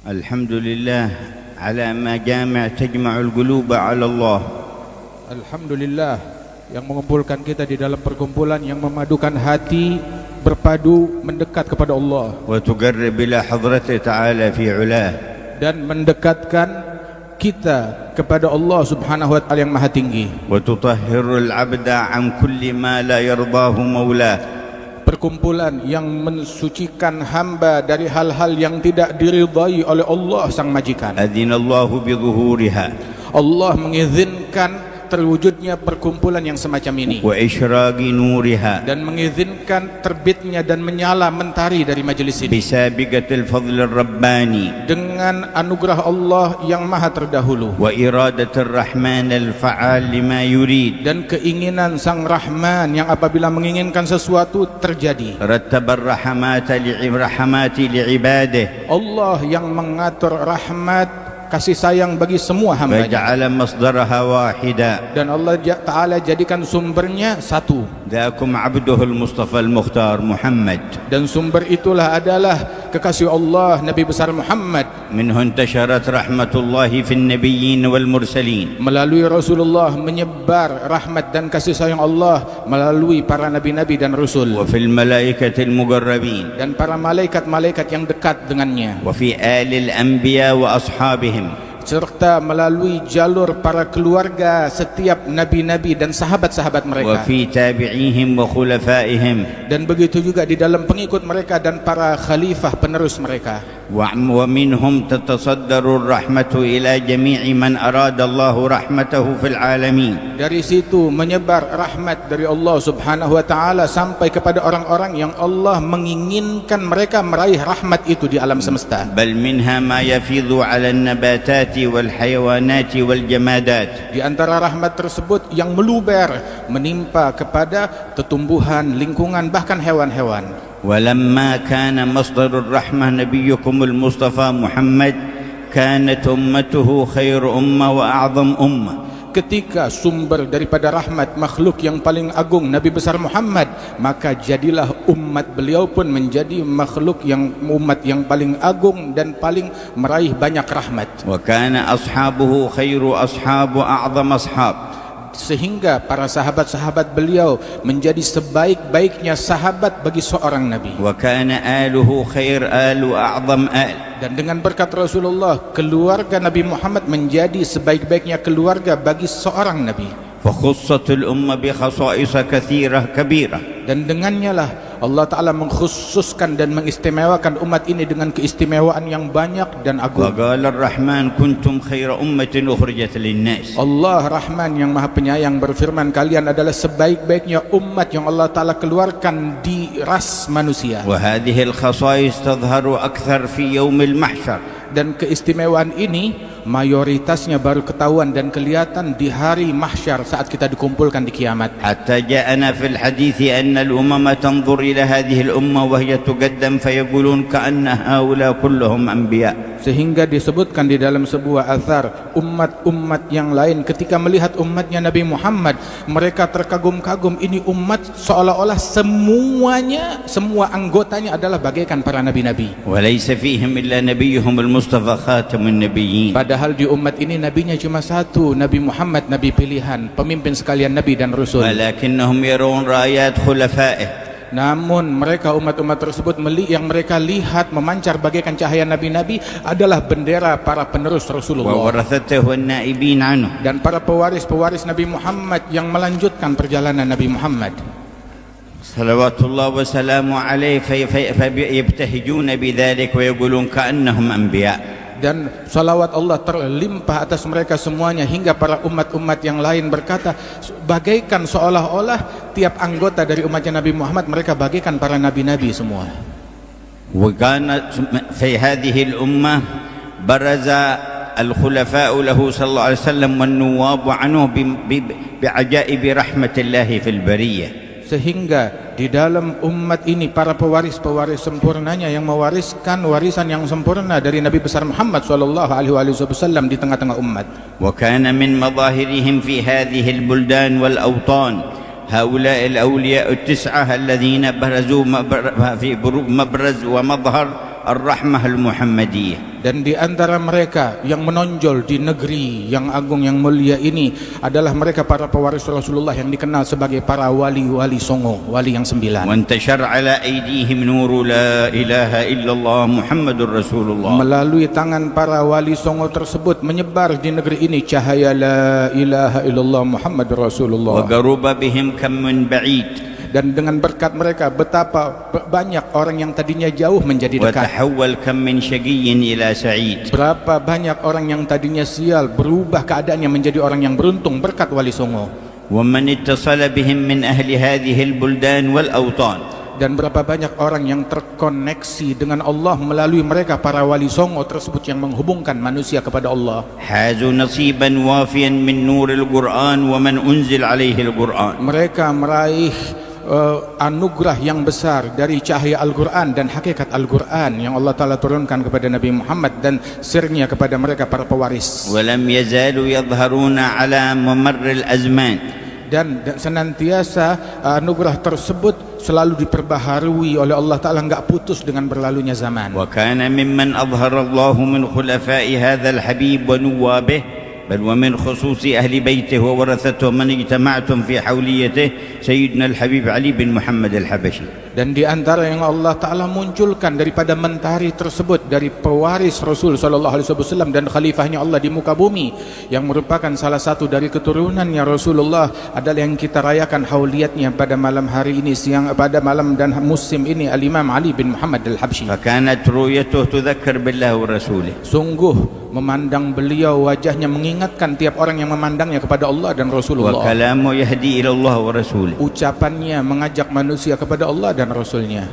الحمد لله على ما تجمع القلوب على الله. Alhamdulillah yang mengumpulkan kita di dalam perkumpulan yang memadukan hati berpadu mendekat kepada Allah وتقرب إلى حضرته تعالى في علاه. dan mendekatkan kita kepada Allah Subhanahu wa taala yang maha tinggi. وتطهر العبد عن كل ما لا يرضاه مولاه. Perkumpulan yang mensucikan hamba dari hal-hal yang tidak diridai oleh Allah sang majikan. أذن الله بظهورها Allah mengizinkan terwujudnya perkumpulan yang semacam ini وإشراق نورها dan mengizinkan terbitnya dan menyala mentari dari majelis ini بسابقة الفضل الرباني dengan anugerah Allah yang maha terdahulu وإرادة الرحمن الفعال لما يريد. dan keinginan sang Rahman yang apabila menginginkan sesuatu terjadi. رتب الرحمات لعباده Allah yang mengatur rahmat kasih sayang bagi semua hamba-Nya فجعل مصدرها واحدا. dan Allah Ta'ala jadikan sumbernya satu, ذاكم عبده المصطفى المختار محمد. dan sumber itulah adalah kekasih Allah Nabi besar Muhammad. منه انتشرت رحمة الله في النبيين والمرسلين. Melalui Rasulullah menyebar rahmat dan kasih sayang Allah melalui para nabi-nabi dan rasul وفي الملائكة المقربين. dan para malaikat-malaikat yang dekat dengannya, وفي آل الأنبياء وأصحابهم. serta melalui jalur para keluarga setiap nabi-nabi dan sahabat-sahabat mereka, وفي تابعيهم وخلفائهم. dan begitu juga di dalam pengikut mereka dan para khalifah penerus mereka. ومنهم تتصدر الرحمة إلى جميع من أراد الله رحمته في العالمين. Dari situ menyebar rahmat dari Allah Subhanahu wa taala sampai kepada orang-orang yang Allah menginginkan mereka meraih rahmat itu di alam semesta. بل منها ما يفيض على النباتات والحيوانات والجمادات. Di antara rahmat tersebut yang meluber menimpa kepada tumbuhan, lingkungan, bahkan hewan-hewan. ولما كان مصدر الرحمة نبيكم المصطفى محمد كانت أمته خير أمة وأعظم أمة. Ketika sumber daripada rahmat makhluk yang paling agung Nabi besar Muhammad, maka jadilah umat beliau pun menjadi makhluk yang umat yang paling agung dan paling meraih banyak rahmat. وكان أصحابه خير أصحاب وأعظم أصحاب. Sehingga para sahabat-sahabat beliau menjadi sebaik-baiknya sahabat bagi seorang Nabi. وكان آله خير آل وأعظم آل. Dan dengan berkat Rasulullah, keluarga Nabi Muhammad menjadi sebaik-baiknya keluarga bagi seorang Nabi. فخصت الأمة بخصائص كثيرة كبيرة. Dan dengannya lah Allah Ta'ala mengkhususkan dan mengistimewakan umat ini dengan keistimewaan yang banyak dan agung. وقال الرحمن كنتم خير أمة أخرجت للناس. Allah Rahman yang Maha Penyayang berfirman, kalian adalah sebaik-baiknya umat yang Allah Ta'ala keluarkan di ras manusia. وهذه الخصائص تظهر أكثر في يوم المحشر. Dan keistimewaan ini mayoritasnya baru ketahuan dan kelihatan di hari mahsyar saat kita dikumpulkan di kiamat. حتى جاءنا في الحديث أن الأمم تنظر إلى هذه الأمة وهي تقدم فيقولون كأن هؤلاء كلهم أنبياء. Sehingga disebutkan di dalam sebuah athar, umat-umat yang lain ketika melihat umatnya Nabi Muhammad, mereka terkagum-kagum, ini umat seolah-olah semuanya, semua anggotanya adalah bagaikan para nabi-nabi. وليس فيهم إلا نبيهم المصطفى خاتم النبيين. Padahal di umat ini nabinya cuma satu, Nabi Muhammad, nabi pilihan, pemimpin sekalian nabi dan rasul. ولكنهم يرون رايات خلفائه. Namun mereka umat-umat tersebut yang mereka lihat memancar bagaikan cahaya nabi-nabi adalah bendera para penerus Rasulullah وورثته والنائبين عنه. dan para pewaris-pewaris Nabi Muhammad yang melanjutkan perjalanan Nabi Muhammad. صلوات الله وسلامه عليه فيبتهجون بذلك ويقولون كأنهم أنبياء. Dan salawat Allah terlimpah atas mereka semuanya hingga para umat-umat yang lain berkata, bagaikan seolah-olah tiap anggota dari umatnya Nabi Muhammad mereka bagaikan para nabi-nabi semua. وكان في هذه الأمة برز الخلفاء له صلى الله عليه وسلم والنواب عنه بعجائب رحمة الله في البرية. Sehingga di dalam umat ini para pewaris-pewaris sempurnanya yang mewariskan warisan yang sempurna dari Nabi besar Muhammad SAW di tengah-tengah umat. وكان من مظاهرهم في هذه البلدان والأوطان هؤلاء الأولياء التسعة الذين برزوا في مبرز ومظهر الرحمة المحمدية. Dan di antara mereka yang menonjol di negeri yang agung yang mulia ini adalah mereka para pewaris Rasulullah yang dikenal sebagai para wali-wali songo, wali yang 9. وانتشر على أيديهم نور لا إله إلا الله محمد رسول الله. Melalui tangan para wali songo tersebut menyebar di negeri ini cahaya la ilaha illallah Muhammad Rasulullah. وقرب بهم كم من بعيد. Dan dengan berkat mereka betapa banyak orang yang tadinya jauh menjadi dekat. وتحول كم من شقي إلى سعيد. Berapa banyak orang yang tadinya sial berubah keadaannya menjadi orang yang beruntung berkat wali songo. ومن اتصل بهم من أهل هذه البلدان والأوطان. Dan berapa banyak orang yang terkoneksi dengan Allah melalui mereka para wali songo tersebut yang menghubungkan manusia kepada Allah. حازوا نصيبا وافيا من نور القرآن ومن أنزل عليه القرآن. Mereka meraih anugerah yang besar dari cahaya Al-Quran dan hakikat Al-Quran yang Allah Ta'ala turunkan kepada Nabi Muhammad dan sirnya kepada mereka para pewaris. ولم يزالوا يظهرون على ممر الأزمان. Dan senantiasa anugerah tersebut selalu diperbaharui oleh Allah Ta'ala, enggak putus dengan berlalunya zaman. وكان ممن أظهر الله من خلفاء هذا الحبيب ونوابه بل ومن خصوص أهل بيته وورثته من اجتمعتم في حوليته سيدنا الحبيب علي بن محمد الحبشي. Dan di antara yang Allah Ta'ala munculkan daripada mentari tersebut dari pewaris Rasul Sallallahu Alaihi Wasallam dan khalifahnya Allah di muka bumi yang merupakan salah satu dari keturunannya Rasulullah adalah yang kita rayakan hauliyatnya pada malam hari ini, siang pada malam dan musim ini, Al-Imam Ali bin Muhammad Al-Habsyi. فكانت رؤيته تذكر بالله ورسوله. Sungguh memandang beliau wajahnya mengingatkan tiap orang yang memandangnya kepada Allah dan Rasulullah. وكلامه يهدي إلى الله ورسوله. Ucapannya mengajak manusia kepada Allah dan Rasulnya.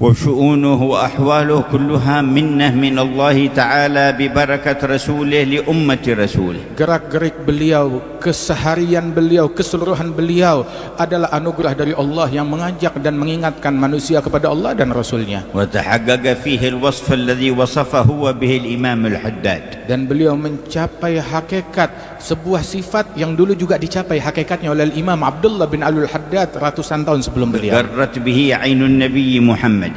وشؤونه وأحواله كلها منة من الله تعالى ببركة رسوله لأمة رسوله. Gerak-gerik beliau, keseharian beliau, keseluruhan beliau adalah anugerah dari Allah yang mengajak dan mengingatkan manusia kepada Allah dan Rasulnya. وتحقق فيه الوصف الذي وصفه به الإمام الحداد. Dan beliau mencapai hakikat sebuah sifat yang dulu juga dicapai hakikatnya oleh Imam Abdullah bin Al-Haddad ratusan tahun sebelum beliau. غرت به عين النبي محمد.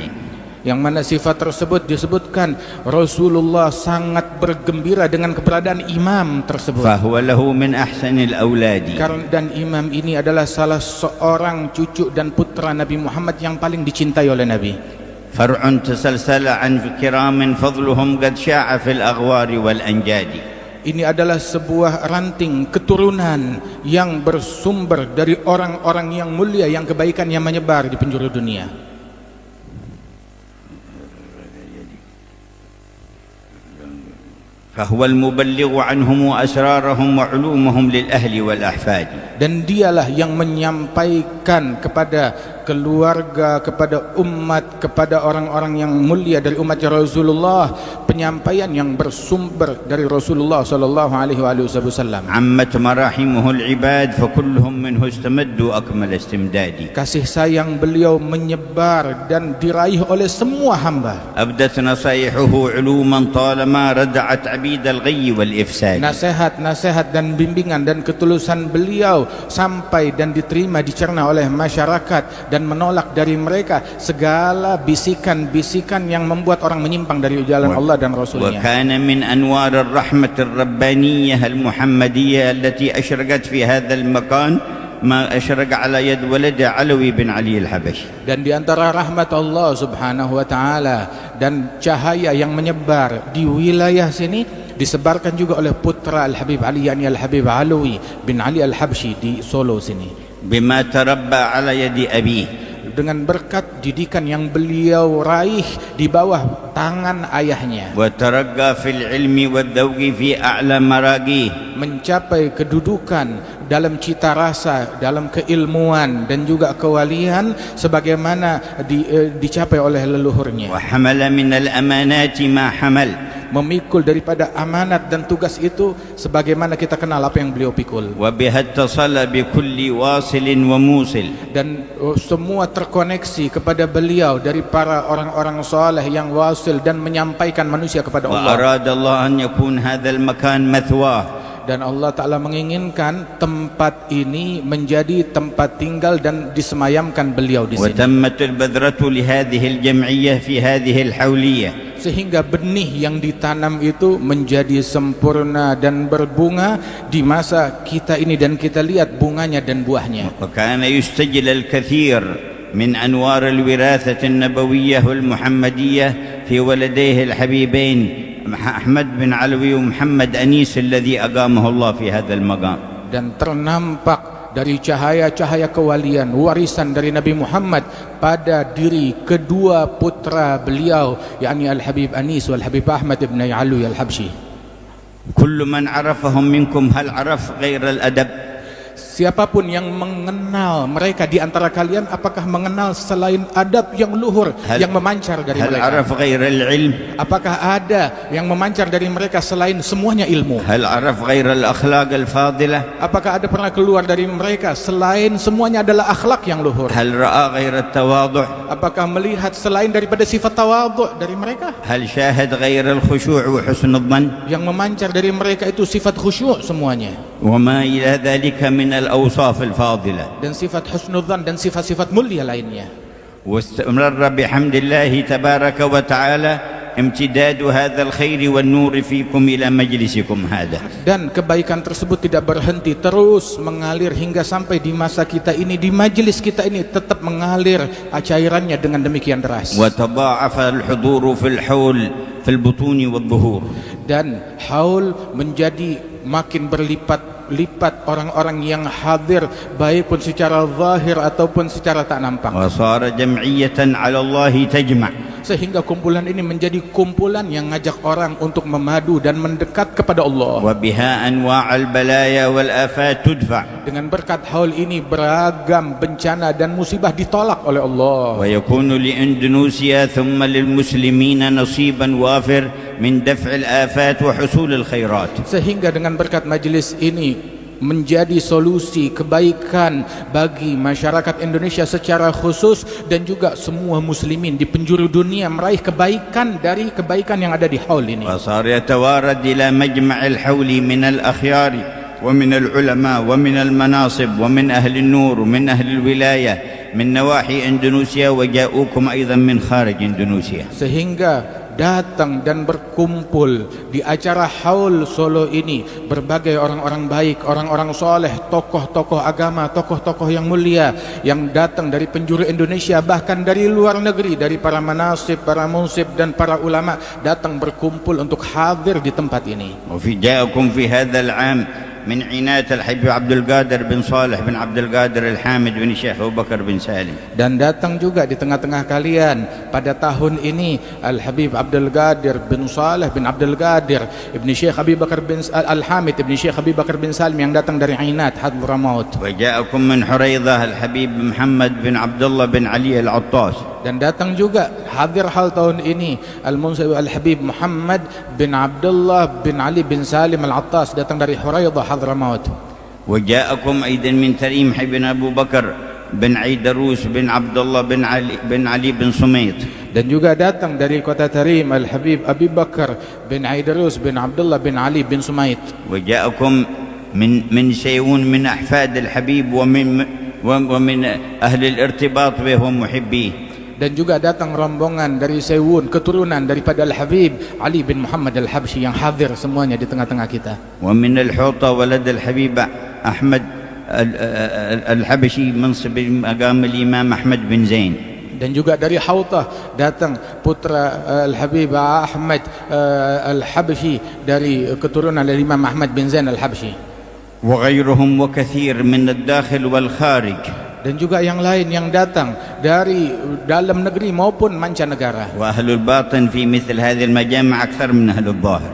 Yang mana sifat tersebut disebutkan Rasulullah sangat bergembira dengan keberadaan imam tersebut. فهو له من أحسن الأولاد. Dan imam ini adalah salah seorang cucu dan putra Nabi Muhammad yang paling dicintai oleh Nabi. فرع تسلسل عن كرام فضلهم قد شاع في الأغوار والأنجاد. Ini adalah sebuah ranting keturunan yang bersumber dari orang-orang yang mulia yang kebaikannya menyebar di penjuru dunia. فهو المبلغ عنهم وأسرارهم وعلومهم للأهل والأحفاد. Dan dialah yang menyampaikan kepada keluarga, kepada umat, kepada orang-orang yang mulia dari umat Rasulullah penyampaian yang bersumber dari Rasulullah sallallahu alaihi wasallam. عمت مراحمه العباد فكلهم منه استمدوا أكمل استمداد. Kasih sayang beliau menyebar dan diraih oleh semua hamba. أبدت نصائحه علوما طالما ردعت عبيد الغي والإفساد. Nasihat-nasihat dan bimbingan dan ketulusan beliau sampai dan diterima, dicerna oleh masyarakat dan menolak dari mereka segala bisikan-bisikan yang membuat orang menyimpang dari jalan Allah dan Rasulnya. وكان من أنوار الرحمة الربانية المحمدية التي أشرقت في هذا المكان ما أشرق على يد ولده علوي بن علي الحبشي. Dan di antara rahmat Allah Subhanahu wa taala dan cahaya yang menyebar di wilayah sini disebarkan juga oleh putra Al-Habib Ali, yakni Al-Habib Alawi bin Ali Al-Habsyi di Solo sini. بما تربى على يد أبيه. Dengan berkat didikan yang beliau raih di bawah tangan ayahnya. وترقى في العلم والذوق في أعلى مراقيه. Mencapai kedudukan dalam cita rasa, dalam keilmuan dan juga kewalian sebagaimana dicapai oleh leluhurnya. وحمل من الأمانات ما حمل. Memikul daripada amanat dan tugas itu sebagaimana kita kenal apa yang beliau pikul. وبها اتصل بكل واصل وموصل. Dan semua terkoneksi kepada beliau dari para orang-orang saleh yang wasil dan menyampaikan manusia kepada Allah. وأراد الله أن يكون هذا المكان مثواه. dan Allah Ta'ala menginginkan tempat ini menjadi tempat tinggal dan disemayamkan beliau di sini. وتمت البذرة لهذه الجمعية في هذه الحولية Sehingga benih yang ditanam itu menjadi sempurna dan berbunga di masa kita ini, dan kita lihat bunganya dan buahnya. وكان يستجل الكثير من أنوار الوراثة النبوية والمحمدية في ولديه الحبيبين أحمد بن علوي ومحمد أنيس الذي أقامه الله في هذا المقام. Dan ternampak dari cahaya-cahaya kewalian warisan dari Nabi Muhammad pada diri kedua putra beliau, yakni Al-Habib Anis wal Habib Ahmad ibn Alwi Al-Habsyi. كل من عرفهم منكم هل عرف غير الأدب؟ Siapapun yang mengenal mereka di antara kalian, apakah mengenal selain adab yang luhur yang memancar dari هل mereka? عرف غير العلم؟ Apakah ada yang memancar dari mereka selain semuanya ilmu? هل عرف غير الأخلاق الفاضلة؟ Apakah ada pernah keluar dari mereka selain semuanya adalah akhlak yang luhur? هل رأى غير التواضع؟ Apakah melihat selain daripada sifat tawadhu dari mereka? هل شاهد غير الخشوع وحسن الظن؟ Yang memancar dari mereka itu sifat khusyuk semuanya, وما إلى ذلك من الأوصاف الفاضلة. dan sifat husnudzan dan sifat-sifat mulia lainnya. واستمر بحمد الله تبارك وتعالى امتداد هذا الخير والنور فيكم إلى مجلسكم هذا. Dan kebaikan tersebut tidak berhenti, terus mengalir hingga sampai di masa kita ini, di majelis kita ini tetap mengalir cairannya dengan demikian deras. وتضاعف الحضور في الحول في البطون والظهور. Dan haul menjadi makin berlipat-lipat orang-orang yang hadir, baik pun secara zahir ataupun secara tak nampak. وصار جمعية على الله تجمع. Sehingga kumpulan ini menjadi kumpulan yang ngajak orang untuk memadu dan mendekat kepada Allah. وبها أنواع البلايا والآفات تدفع. Dengan berkat haul ini beragam bencana dan musibah ditolak oleh Allah. ويكون لإندونيسيا ثم للمسلمين نصيبا وافر من دفع الآفات وحصول الخيرات. Sehingga dengan berkat majelis ini menjadi solusi kebaikan bagi masyarakat Indonesia secara khusus, dan juga semua muslimin di penjuru dunia meraih kebaikan dari kebaikan yang ada di haul ini. وصار يتوارد إلى مجمع الحول من الأخيار ومن العلماء ومن المناصب ومن أهل النور ومن أهل الولاية من نواحي إندونيسيا وجاءوكم أيضا من خارج إندونيسيا. Sehingga datang dan berkumpul di acara haul Solo ini berbagai orang-orang baik, orang-orang soleh, tokoh-tokoh agama, tokoh-tokoh yang mulia yang datang dari penjuru Indonesia, bahkan dari luar negeri, dari para manasib, para munsib dan para ulama datang berkumpul untuk hadir di tempat ini. وفي جاءكم في هذا العام من عناية الحبيب عبد القادر بن صالح بن عبد القادر الحامد بن الشيخ أبو بكر بن سالم. Dan datang juga di tengah-tengah kalian pada tahun ini Al-Habib Abdul Qadir bin Saleh bin Abdul Qadir Ibn Syekh Abi Bakar bin Al-Hamid Ibn Syekh Abi Bakar bin Salim yang datang dari Ainat Hadramaut. وجاءكم من حريضة الحبيب محمد بن عبد الله بن علي العطاس. Dan datang juga hadir hal tahun ini Al-Munsib Al-Habib Muhammad bin Abdullah bin Ali bin Salim Al-Attas, datang dari Huraidah Hadramaut. وجاءكم أيضا من تريم بن أبو بكر بن عيدروس بن عبد الله بن علي بن سميط. Dan juga datang dari kota Tarim Al-Habib Abi Bakar bin Aidarus bin Abdullah bin Ali bin Sumait. وجاءكم من سيئون من أحفاد الحبيب ومن أهل الارتباط به ومحبيه. Dan juga datang rombongan dari Sewun, keturunan daripada Al-Habib Ali bin Muhammad Al-Habsyi yang hadir semuanya di tengah-tengah kita. ومن الحوطة ولد الحبيب أحمد الحبشي منصب مقام الإمام أحمد بن زين. Dan juga dari Hautah datang putra Al-Habib Ahmad Al-Habsyi dari keturunan dari Imam Ahmad bin Zain Al-Habsyi. وغيرهم وكثير من الداخل والخارج. Dan juga yang lain yang datang dari dalam negeri maupun mancanegara. وأهل الباطن في مثل هذه المجامع أكثر من أهل الظاهر.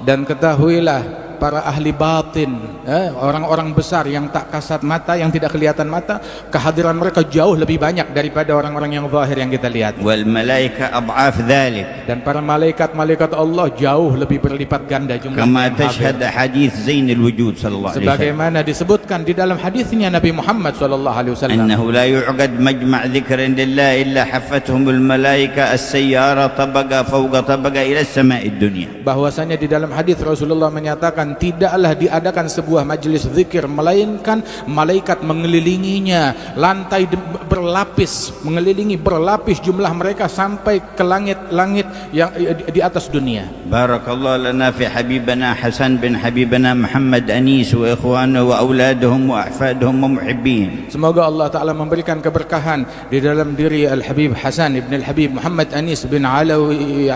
Dan ketahuilah para ahli batin, orang-orang besar yang tak kasat mata, yang tidak kelihatan mata, kehadiran mereka jauh lebih banyak daripada orang-orang yang zahir yang kita lihat. والملائكة أضعاف ذلك. Dan para malaikat-malaikat Allah jauh lebih berlipat ganda jumlahnya. كما تشهد حديث زين الوجود صلى الله عليه وسلم. Sebagaimana disebutkan di dalam hadisnya Nabi Muhammad sallallahu alaihi wasallam, أنه لا يعقد مجمع ذكر لله إلا حفتهم الملائكة السيارة طبقة فوق طبقة إلى السماء الدنيا. bahwasanya di dalam hadis Rasulullah menyatakan mengatakan tidaklah diadakan sebuah majlis zikir melainkan malaikat mengelilinginya, lantai berlapis, mengelilingi berlapis jumlah mereka sampai ke langit-langit yang di atas dunia. Barakallahu lana fi habibana Hasan bin habibana Muhammad Anis wa ikhwanahu wa auladuhum wa ahfaduhum wa muhibbin. Semoga Allah Ta'ala memberikan keberkahan di dalam diri Al-Habib Hasan ibn Al-Habib Muhammad Anis bin Alawi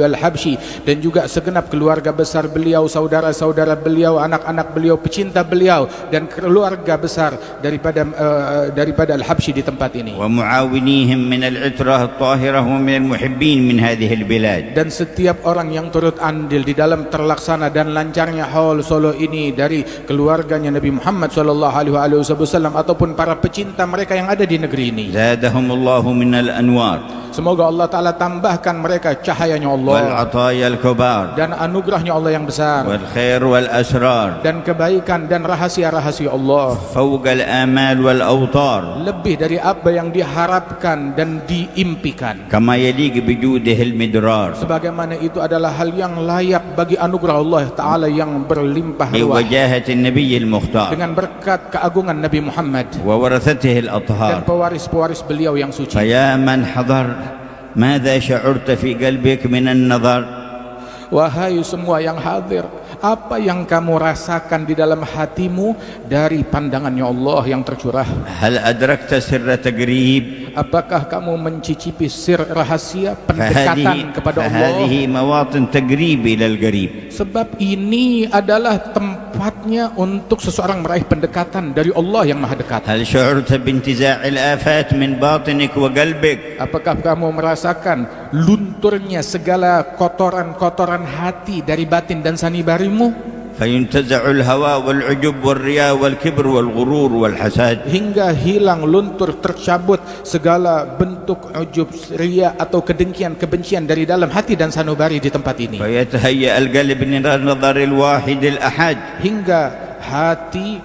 Al-Habsyi dan juga segenap keluarga besar beliau, saudara-saudara beliau, anak-anak beliau, pecinta beliau dan keluarga besar daripada Al-Habsyi di tempat ini. Wa muawinihim min al-itrah at-tahirah wa min al-muhibbin min hadhihi al-bilad. Dan setiap orang yang turut andil di dalam terlaksana dan lancarnya haul Solo ini dari keluarganya Nabi Muhammad sallallahu alaihi wasallam ataupun para pecinta mereka yang ada di negeri ini. Zadahumullahu min al-anwar. Semoga Allah Ta'ala tambahkan mereka cahayanya Allah wal ataya al-kubar dan anugerahnya Allah yang besar wal khair wal asrar dan kebaikan dan rahasia-rahasia Allah fawqa al-amal wal awtar, lebih dari apa yang diharapkan dan diimpikan, kama yaliq bi judihi al-midrar, sebagaimana itu adalah hal yang layak bagi anugerah Allah Ta'ala yang berlimpah bi ruah wajahati an-nabiy al-mukhtar dengan berkat keagungan Nabi Muhammad wa warathatihi dan al-athhar. pewaris-pewaris beliau yang suci. Faya man hadar ماذا شعرت في قلبك من النظر؟ Wahai semua yang hadir, apa yang kamu rasakan di dalam hatimu dari pandangannya Allah yang tercurah? هل أدركت سر تقريب؟ Apakah kamu mencicipi sir rahasia pendekatan kepada Allah? فهذه مواطن تقريب إلى القريب. Sebab ini adalah tempatnya untuk seseorang meraih pendekatan dari Allah yang maha dekat. هل شعرت بانتزاع الآفات من باطنك وقلبك؟ Apakah kamu merasakan lunturnya segala kotoran-kotoran hati dari batin dan sanubarimu? فينتزع الهوى والعجب والرياء والكبر والغرور والحسد, hingga hilang, luntur, tercabut segala bentuk ujub, riya atau kedengkian, kebencian dari dalam hati dan sanubari di tempat ini. فيتهيأ القلب للنظر الواحد الأحد, hingga hati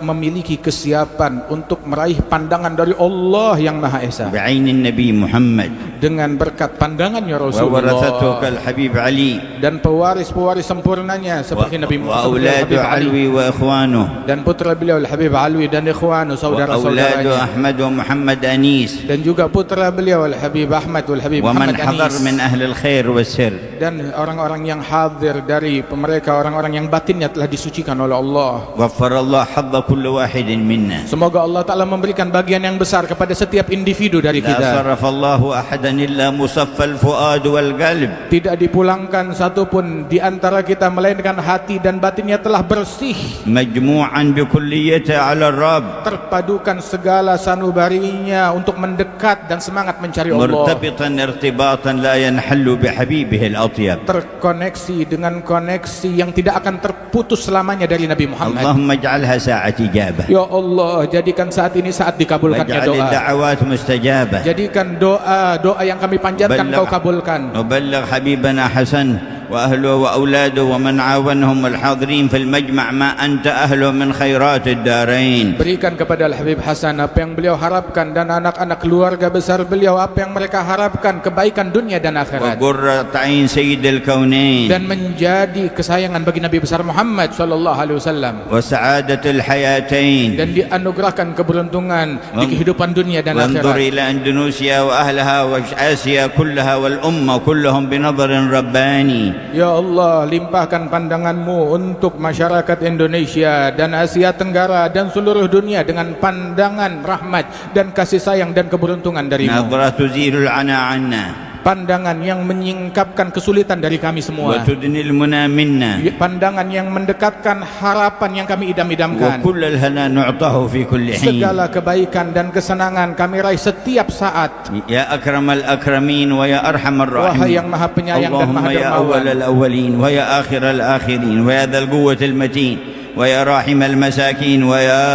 memiliki kesiapan untuk meraih pandangan dari Allah yang Maha Esa بعين النبي محمد dengan berkat pandangannya وورثته Rasulullah كالحبيب علي dan pewaris-pewaris sempurnanya seperti Nabi Muhammad وأولاد علوي وإخوانه dan putra beliau Al-Habib Alwi dan ikhwanu, وأولاد saudara-saudaranya, أحمد ومحمد أنيس dan juga putra beliau Al-Habib Ahmad Wal-Habib ومن Muhammad حضر Anis, من أهل الخير والسر. dan orang-orang yang hadir dari mereka, orang-orang yang batinnya telah disucikan oleh Allah. غفر الله حظ كل واحد منا. Semoga Allah Ta'ala memberikan bagian yang besar kepada setiap individu dari لا kita. صرف الله أحدا إلا مصفى الفؤاد والقلب. Tidak dipulangkan satupun di antara kita melainkan hati dan batinnya telah bersih, مجموعا بكليته على الرب. terpadukan segala sanubarinya untuk mendekat dan semangat mencari Allah, مرتبطا ارتباطا لا ينحل بحبيبه الأطيب. terkoneksi dengan koneksi yang tidak akan terputus selamanya dari Nabi Muhammad. اللهم اجعلها ساعة إجابة. Ya Allah, jadikan saat ini saat dikabulkannya واجعل doa. الدعوات مستجابة. Jadikan doa yang kami panjatkan Kau kabulkan. نبلغ حبيبنا حسن وأهله وأولاده ومن عاونهم والحاضرين في المجمع ما أنت أهله من خيرات الدارين. Berikan kepada Al-Habib Hasan apa yang beliau harapkan dan anak-anak keluarga besar beliau apa yang mereka harapkan, kebaikan dunia dan akhirat. وقرة عين سيد الكونين. Dan menjadi kesayangan bagi Nabi besar Muhammad sallallahu alaihi wasallam. وسعادة الحياتين. Dan dianugerahkan keberuntungan di kehidupan dunia dan وانظر akhirat. إلى أندونيسيا وأهلها وآسيا كلها والأمة كلهم بنظر رباني. Ya Allah, limpahkan pandanganmu untuk masyarakat Indonesia dan Asia Tenggara dan seluruh dunia dengan pandangan rahmat dan kasih sayang dan keberuntungan darimu. نظرة تزيل العنا عنا Pandangan yang menyingkapkan kesulitan dari kami semua. وتدني المنى منا Pandangan yang mendekatkan harapan yang kami idam-idamkan. وكل الهنا نعطاه في كل حين. Segala kebaikan dan kesenangan kami raih setiap saat. يا أكرم الأكرمين ويا أرحم Wahai الراحمين. yang maha penyayang dan اللهم maha يا أول dermawan, الأولين ويا آخر الآخرين ويا ذا القوة المتين ويا راحم المساكين ويا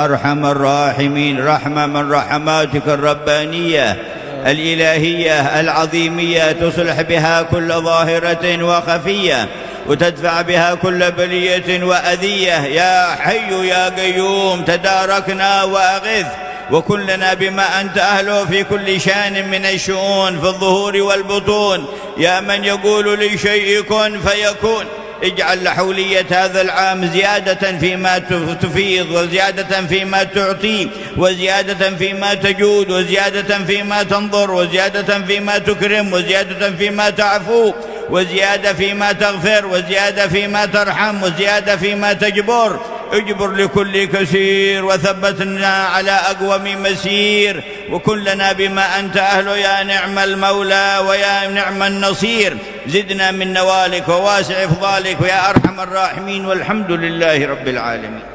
أرحم الراحمين. رحمة من رحماتك الربانية الإلهية العظيمية تصلح بها كل ظاهرة وخفية وتدفع بها كل بلية وأذية. يا حي يا قيوم تداركنا وأغث وكلنا بما أنت أهله في كل شان من الشؤون في الظهور والبطون. يا من يقول لشيء كن فيكون اجعل حولية هذا العام زيادة فيما تفيض، وزيادة فيما تعطي، وزيادة فيما تجود، وزيادة فيما تنظر، وزيادة فيما تكرم، وزيادة فيما تعفو، وزيادة فيما تغفر، وزيادة فيما ترحم، وزيادة فيما تجبر. اجبر لكل كثير، وثبتنا على أقوم مسير، وكن لنا بما أنت أهله يا نعم المولى ويا نعم النصير. زدنا من نوالك وواسع إفضالك ويا أرحم الراحمين، والحمد لله رب العالمين.